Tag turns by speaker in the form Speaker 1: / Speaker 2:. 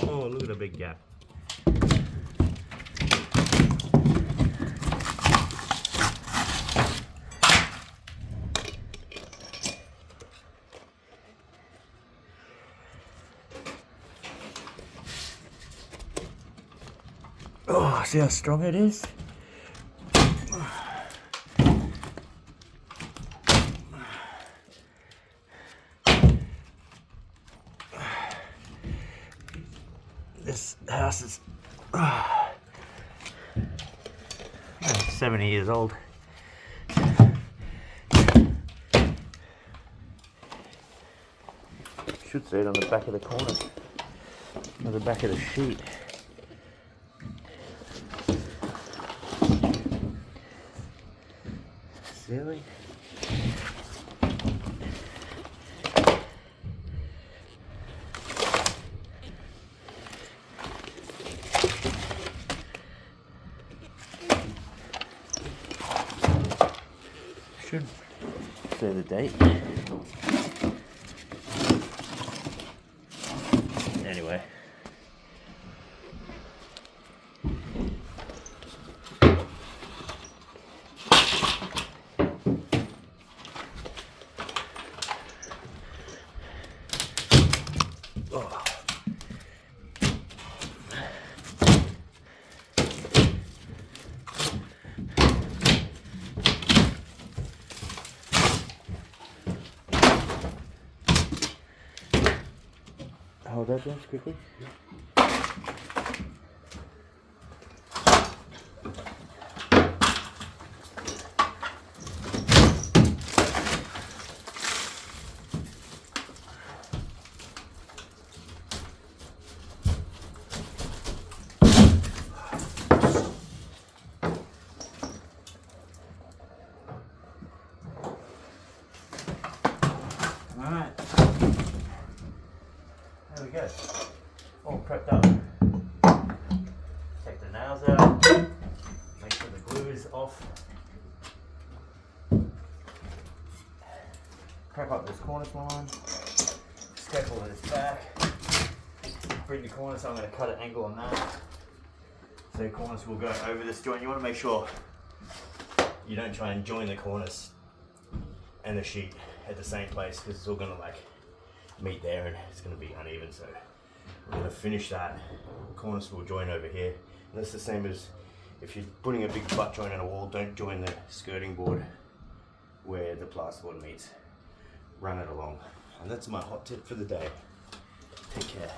Speaker 1: Oh, look at the big gap. Oh, see how strong it is? This house is 70 years old. Should see it on the back of the corner, on the back of the sheet. Silly. Should say the date. Anyway. Oh. Hold that down quickly. Alright. There we go. All prepped up. Take the nails out. Make sure the glue is off. Prep up this cornice line. Staple this back. Bring the cornice, so I'm going to cut an angle on that. So the cornice will go over this joint. You want to make sure you don't try and join the cornice and the sheet at the same place, because it's all going to like meet there and it's going to be uneven. So we're going to finish that. Cornice will join over here, and that's the same as if you're putting a big butt joint on a wall. Don't join the skirting board where the plasterboard meets. Run it along. And that's my hot tip for the day. Take care.